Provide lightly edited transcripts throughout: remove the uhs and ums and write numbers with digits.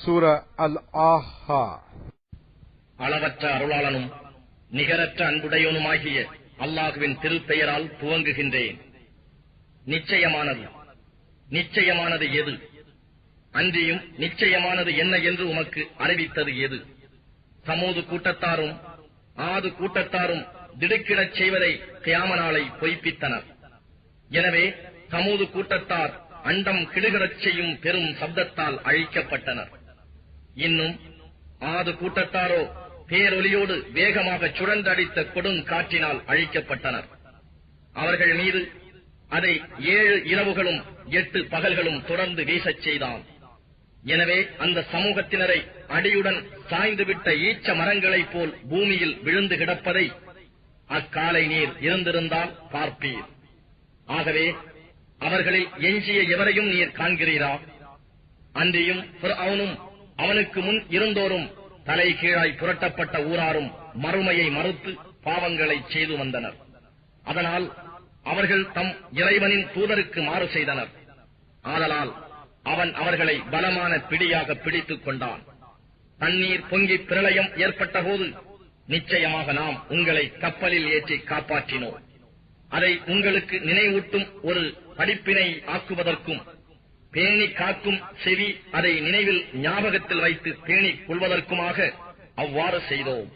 சூர அல் ஆஹா. அளவற்ற அருளாளனும் நிகரற்ற அன்புடையவனுமாகிய அல்லாஹுவின் திருப்பெயரால் துவங்குகின்றேன். நிச்சயமானது நிச்சயமானது எது? அன்றியும் நிச்சயமானது என்ன என்று உமக்கு அறிவித்தது எது? சமூது கூட்டத்தாரும் ஆது கூட்டத்தாரும் திடுக்கிடச் செய்வதை கியாம நாளை பொய்ப்பித்தனர். எனவே சமூது கூட்டத்தார் அண்டம் கிடுகிடச் செய்யும் பெரும் சப்தத்தால் அழிக்கப்பட்டனர். இன்னும் ஆது கூட்டத்தாரோ பேரொலியோடு வேகமாக சுழன்றடித்த கொடுங்காற்றினால் அழிக்கப்பட்டனர். அவர்கள் மீது அதை 7 இரவுகளும் 8 பகல்களும் தொடர்ந்து வீசச் செய்தான். எனவே அந்த சமூகத்தினரை அடியுடன் சாய்ந்துவிட்ட ஈச்ச மரங்களைப் போல் பூமியில் விழுந்து கிடப்பதை அக்காலை நீர் இருந்திருந்தால் பார்ப்பீர். ஆகவே அவர்களில் எஞ்சிய எவரையும் நீர் காண்கிறீரா? அன்றியும் ஃபிர்அவுனும் அவனுக்கு முன் இருந்தோரும் தலை கீழாய் புரட்டப்பட்ட ஊராரும் மறுமையை மறுத்து பாவங்களை செய்து வந்தனர். அதனால் அவர்கள் தம் இறைவனின் தூதருக்கு மாறு செய்தனர். ஆதலால் அவன் அவர்களை பலமான பிடியாக பிடித்துக் கொண்டான். தண்ணீர் பொங்கி பிரளயம் ஏற்பட்ட போது நிச்சயமாக நாம் உங்களை கப்பலில் ஏற்றி காப்பாற்றினோம். அதை உங்களுக்கு நினைவூட்டும் ஒரு படிப்பினை ஆக்குவதற்கும் பேணி காக்கும் செவி அதை நினைவில் ஞாபகத்தில் வைத்து பேணிக் கொள்வதற்குமாக அவ்வாறு செய்தோம்.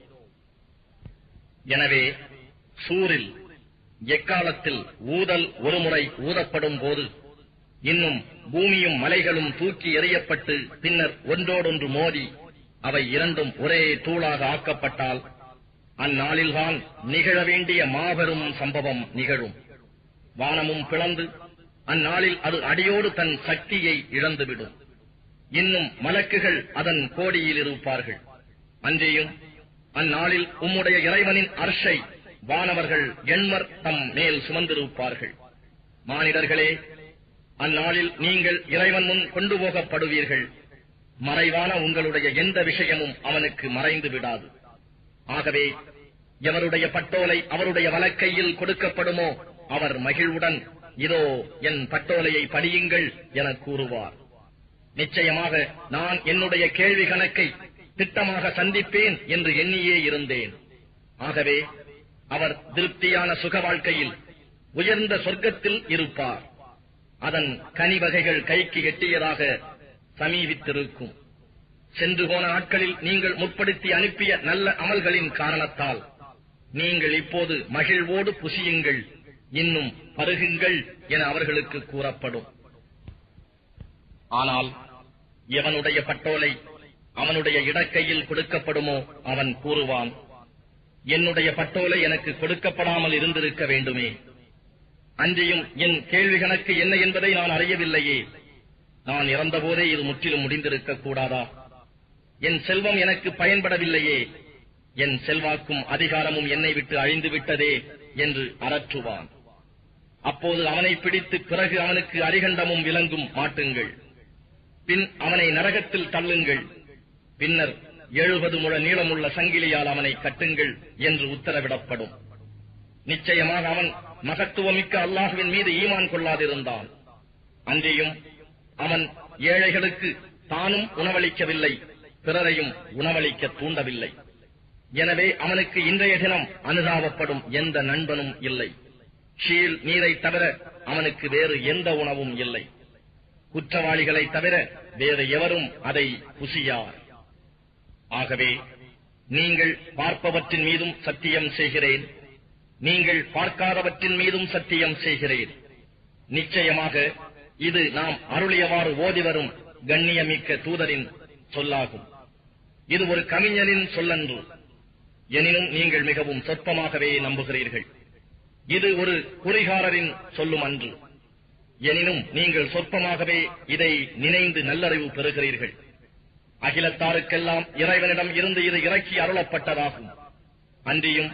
எனவே சூரில் எக்காலத்தில் ஊதல் ஒருமுறை ஊதப்படும் போது இன்னும் பூமியும் மலைகளும் தூக்கி எறியப்பட்டு பின்னர் ஒன்றோடொன்று மோதி அவை இரண்டும் ஒரே தூளாக ஆக்கப்பட்டால் அந்நாளில்தான் நிகழ வேண்டிய மாபெரும் சம்பவம் நிகழும். வானமும் பிளந்து அந்நாளில் அது அடியோடு தன் சக்தியை இழந்துவிடும். இன்னும் மலக்குகள் அதன் கோடியில் இருப்பார்கள். அன்றியும் அந்நாளில் உம்முடைய இறைவனின் அர்ஷை வானவர்கள் எண்மர் தம் மேல் சுமந்திருப்பார்கள். மானிடர்களே, அந்நாளில் நீங்கள் இறைவன் முன் கொண்டு போகப்படுவீர்கள். மறைவான உங்களுடைய எந்த விஷயமும் அவனுக்கு மறைந்து விடாது. ஆகவே எவருடைய பட்டோலை அவருடைய வலக்கையில் கொடுக்கப்படுமோ அவர் மகிழ்வுடன் இதோ என் பட்டோலையை படியுங்கள் என கூறுவார். நிச்சயமாக நான் என்னுடைய கேள்வி கணக்கை திட்டமாக சந்திப்பேன் என்று எண்ணியே இருந்தேன். ஆகவே அவர் திருப்தியான சுக வாழ்க்கையில் உயர்ந்த சொர்க்கத்தில் இருப்பார். அதன் கனி வகைகள் கைக்கு எட்டியதாக சமீபித்திருக்கும். சென்று போன நாட்களில் நீங்கள் முற்படுத்தி அனுப்பிய நல்ல அமல்களின் காரணத்தால் நீங்கள் இப்போது மகிழ்வோடு புசியுங்கள், இன்னும் பருகுங்கள் என அவர்களுக்கு கூறப்படும். ஆனால் எவனுடைய பட்டோலை அவனுடைய இடக்கையில் கொடுக்கப்படுமோ அவன் கூறுவான், என்னுடைய பட்டோலை எனக்கு கொடுக்கப்படாமல் இருந்திருக்க வேண்டுமே. அன்றியும் என் கேள்வி கணக்கு என்ன என்பதை நான் அறியவில்லையே. நான் இறந்தபோதே இது முற்றிலும் முடிந்திருக்க கூடாதா? என் செல்வம் எனக்கு பயன்படவில்லையே. என் செல்வாக்கும் அதிகாரமும் என்னை விட்டு அழிந்து விட்டதே என்று அரற்றுவான். அப்போது அவனை பிடித்து பிறகு அவனுக்கு அரிகண்டமும் விலங்கும் மாட்டுங்கள். பின் அவனை நரகத்தில் தள்ளுங்கள். பின்னர் 70 முழ நீளமுள்ள சங்கிலியால் அவனை கட்டுங்கள் என்று உத்தரவிடப்படும். நிச்சயமாக அவன் மகத்துவமிக்க அல்லாஹுவின் மீது ஈமான் கொள்ளாதிருந்தான். அன்றியும் அவன் ஏழைகளுக்கு தானும் உணவளிக்கவில்லை, பிறரையும் உணவளிக்க தூண்டவில்லை. எனவே அவனுக்கு இன்றைய தினம் அனுதாபப்படும் எந்த நண்பனும் இல்லை. ஷீல் நீரை தவிர அவனுக்கு வேறு எந்த உணவும் இல்லை. குற்றவாளிகளை தவிர வேறு எவரும் அதை புசியார். ஆகவே நீங்கள் பார்ப்பவற்றின் மீதும் சத்தியம் செய்கிறேன், நீங்கள் பார்க்காதவற்றின் மீதும் சத்தியம் செய்கிறேன். நிச்சயமாக இது நாம் அருளியவாறு ஓதி வரும் கண்ணியமிக்க தூதரின் சொல்லாகும். இது ஒரு கவிஞனின் சொல்லன்று. எனினும் நீங்கள் மிகவும் சொற்பமாகவே நம்புகிறீர்கள். இது ஒரு குறிகாரரின் சொல்லும் அன்று. எனினும் நீங்கள் சொற்பமாகவே இதை நினைந்து நல்லறிவு பெறுகிறீர்கள். அகிலத்தாருக்கெல்லாம் இறைவனிடம் இருந்து இது இறக்கி அருளப்பட்டதாகும். அன்றியும்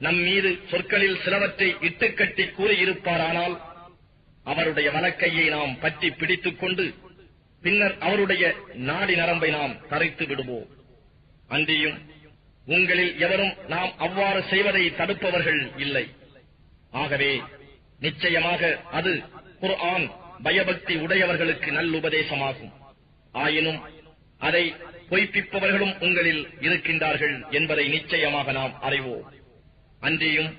நம் மீது சொற்களில் சிலவற்றை இட்டுக்கட்டி கூறியிருப்பாரானால் அவருடைய வலக்கையை நாம் பற்றி பிடித்துக் கொண்டு பின்னர் அவருடைய நாடி நரம்பை நாம் தரைத்து விடுவோம். அன்றியும் உங்களில் எவரும் நாம் அவ்வாறு செய்வதை தடுப்பவர்கள் இல்லை. ஆகவே நிச்சயமாக அது குர்ஆன் பயபக்தி உடையவர்களுக்கு நல்லுபதேசமாகும். ஆயினும் அதை பொய்ப்பிப்பவர்களும் உங்களில் இருக்கின்றார்கள் என்பதை நிச்சயமாக நாம் அறிவோம். அன்றியும்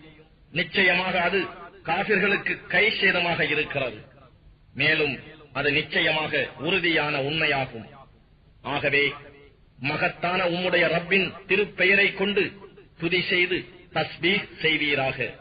நிச்சயமாக அது காபிர்களுக்கு கை சேதமாக இருக்கிறது. மேலும் அது நிச்சயமாக உறுதியான உண்மையாகும். ஆகவே மகத்தான உம்முடைய ரப்பின் திருப்பெயரை கொண்டு துதி செய்து தஸ்பீஹ் செய்வீராக.